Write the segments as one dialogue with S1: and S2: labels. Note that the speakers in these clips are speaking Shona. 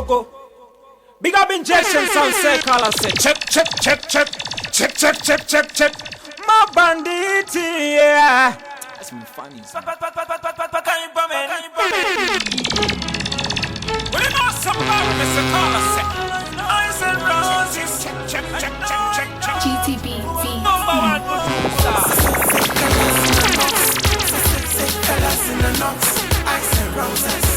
S1: coco. Big up injection sound say call and say check. My bandit, yeah. That's me funny. Well, you know somebody, Mr. Carla said. Eyes and roses, check.
S2: GTB
S1: Number one producer.
S3: Colors in the nuts, ice and roses.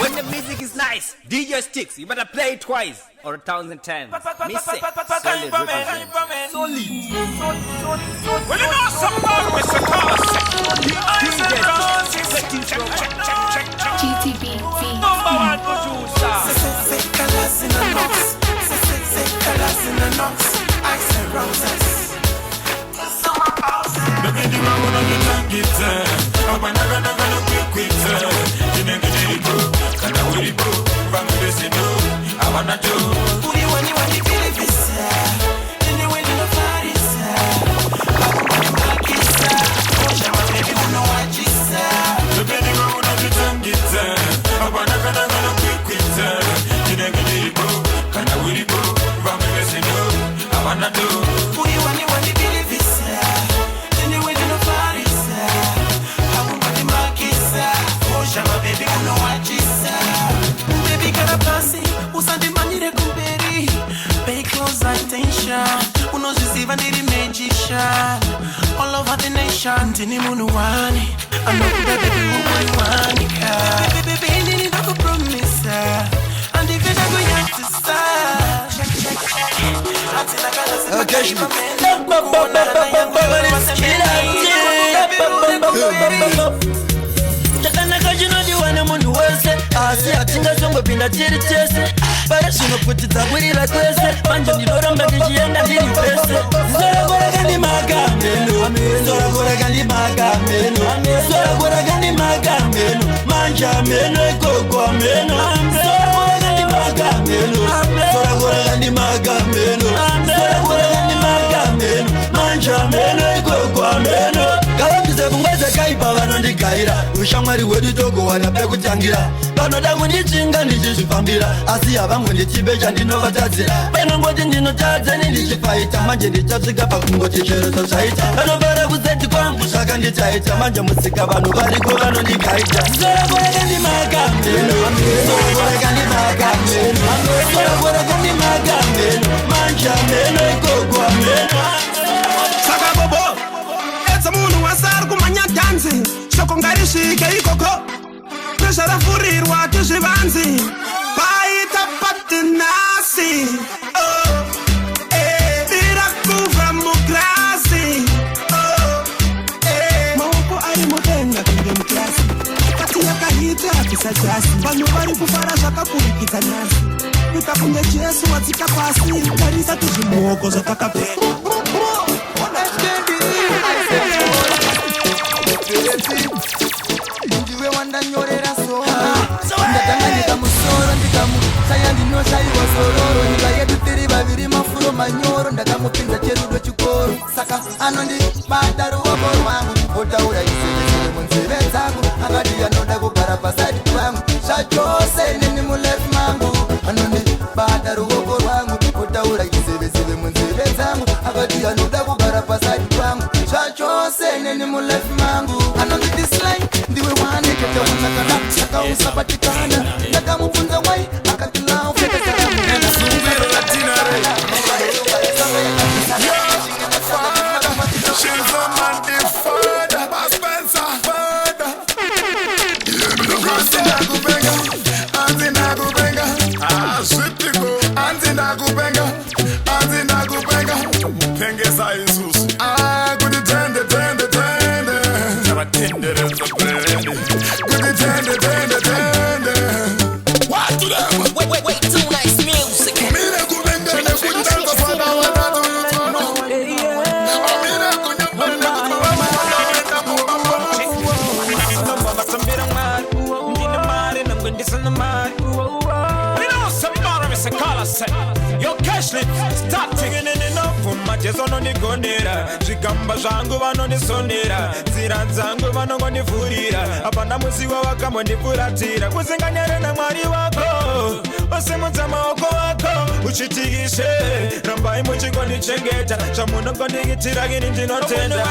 S1: When the music is nice, DJ sticks, you better play it twice or 1,010. Miss it, solid represent. Solid. Well, you know somebody, Mr. Carla said.
S2: GTB
S1: Number one producer.
S3: Colors in the nuts, colors in the nuts, ice and roses. Baby, you are one of the targets. I'm never quick. You never did it, bro. Can I will it, bro? From the best, I wanna do. Who you want to believe this? In the way to the party, I want to back it, oh, Jama, baby, you know what you said. Baby, you are one of the targets. I'm never quick. You never did it, bro. Can I will it, bro? From the best, I wanna do. Who you want to believe this? Baby, I know what you said. Baby, got a passy. Usandi manire kumberi. Pay close attention. Unos receive and the magician. All over the nation. Tini munuani. I know that baby munuani. Baby, nini naku promise. And if you don't go yet to start.
S4: Asi atinga zongo pinda tiri tese Para shino putita kwirila kwese Panja niloramba kijienda ndiri pese Zora gora gandi magambeno Zora gora gandi magambeno Zora gora gandi magambeno Manja meno ekoko meno Zora gora gandi magambeno Zora gora gandi magambeno Zora gora gandi magambeno Manja meno ekoko meno Kalambize kungweze kaipa vanondikaira Ushamwari wedu togo wanape kutangira Vanoda kunichinga ndichizvifambira Asi havamwe ndichibecha ndinovatadzira Panongoti ndinotadza nindichifaita Manje ndichasvika pakungoti chero zvaita Vanobara kuzeti kwangu zvaka ndichaita Manje musika vanhu variko vanondikaita Zora koreka ndimagambeno Zora koreka ndimagambeno Zora koreka ndimagambeno Manja meno ikoko ameno
S3: Saka bobo Edza munhu wasari kumanya danzi Shoko ngarisvike ikoko Zvarafurirwa tuzvivanzi paita patinasi bira kuva mugrasi maoko ari mudenga kunge muklasi pati yakaita apisa jasi vanhu vari kufara zvakakurikidza nhasi kuita kunge jesu wadzika pasi tarisa tuzvimuoko zvatakapfeka
S4: ndiwe wandanyorera sora ndatanganika musoro ndikamushaya ndinoshaiwa sororo nyika yedu tiri vaviri mafuro manyoro ndakamupinza cherudo chikoro saka anondibata ruoko rwangu otaura isevesere munzeve dzangu akati anoda kugara pasadi pangu zvachose neni muleft mangu anondibata ruoko rwangu otaura isevesere munzeve dzangu akati anoda kugara pasadi pangu zvachose neni muleft mangu anondidislike ndiwe wanekete wanakana saka usapatikana ndakamubvunza wai akatilawo
S5: Wait, too nice music.
S1: Yo, Cashley, start taking it enough for my
S3: Jesu anondigonera zvikamba zvangu vanondisondera nzira dzangu vanongonifurira hapana musiwa wakamondifuratirira kusinganyere naMwari wako usimudza maoko wako uchitikishe rambai muchingondichengeta zvamunongondiitira ini ndinotenda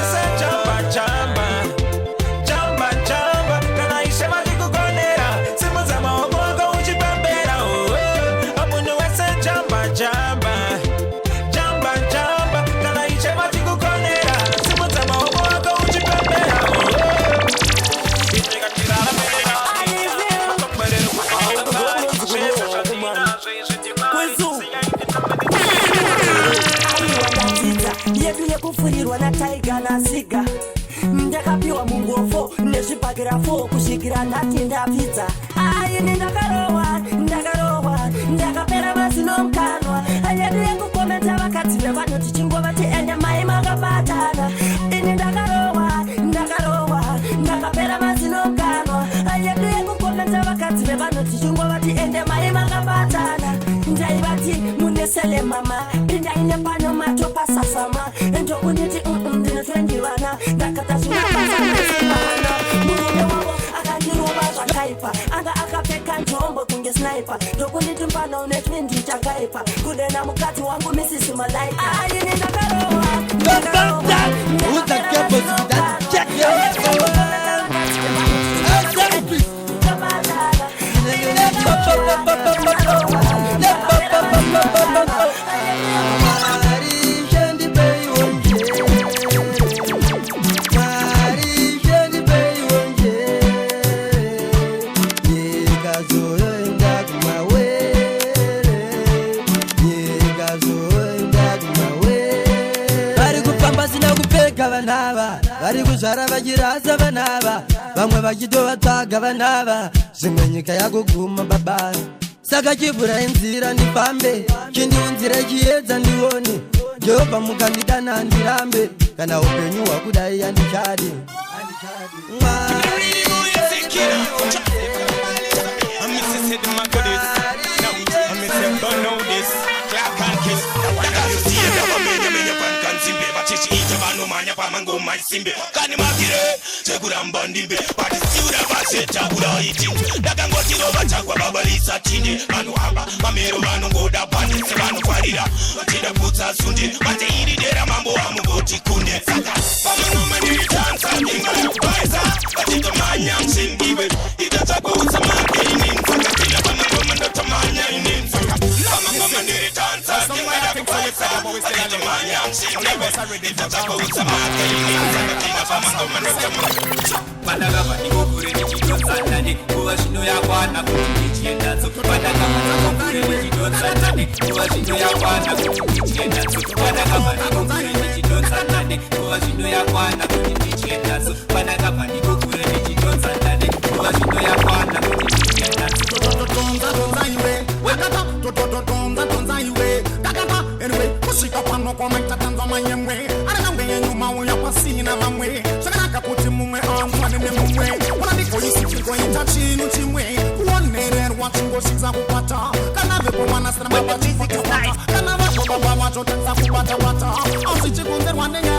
S3: chamba kana Ishe vachikukonera simudza maoko wako uchipembera amunhu wese jamba kana Ishe vachikukonera simudza maoko wako uchipembera
S6: yedu yekufurirwa na Taiga na Siga ndakapiwa mungofo nezvibhakira 4 kusvikira ndati ndapfidza aini ndakarohwa ndakapera mazino mukanwa yedu yekukomenta vakadzi vevanoti chingova tiende mai makabatana ini ndakarohwa ndakapera mazino mukanwa yedu yekukomenta vakadzi vevanoti chingova tiende mai makabatana ndaivati munesele mama pindaine pano matopa sasama ndokunditi ndinotwendivana ndakatazvinaaana murume wavo akandirova zvakaipa anga akapfeka njombo kunge sniper ndokunditi pano unetwendi chakaipa kudena mukadzi wangu misisi malaipa aini ndakarohwa
S4: vari kuzvara vachirasa vanava vamwe vachitovatsvaga vanava zvimwe nyika yakuguma baba saka chibhurai nzira ndifambe chindiunzira chiedza ndione Jehovha mukandidana ndirambe kana upenyu hwakudai handichadi
S3: Manya pamangoma isimbe kani magire chekuramba ndimbe patisiura vaseta kulaiti ndakangoti roba chakwa babalisa tinde vanohamba mamero vanongoda pandise vanokwarira vatida kutsa sunde mate iri dera mambo amungoti kunde saka pamangoma ndiritanza ndingakubaisa vatita manya msindiwe itatsako utsamake ininzaka tina pamangoma ndotamanya ininzaka pamangoma ndiritanza ndingakubaisa vatita manya msindiwe itatsako utsamake ininzaka tina pamangoma ndotamanya
S1: Padagama nikokure nichidonzanane kuva zvino yakwana kuti ndichiendatso Padagama nikokure nichidonzanane kuva zvino yakwana kuti ndichiendatso Padagama nikokure nichidonzanane kuva zvino yakwana kuti ndichiendatso Padagama nikokure nichidonzanane kuva zvino yakwana kuti ndichiendatso
S7: Tonza iwe wakata tonza iwe kakata anyway kusika pano kwa mtatanza mayemwe anangwe nyuma uya pasina mamwe saka kuti mumwe amwane mumwe unandikoyisi chiko itachinu chimwe kuonererwa chingoshiza kupata kana vepo mwana sina mabati kana vapo baba vacho tanza kupata asichikunzerwa nenya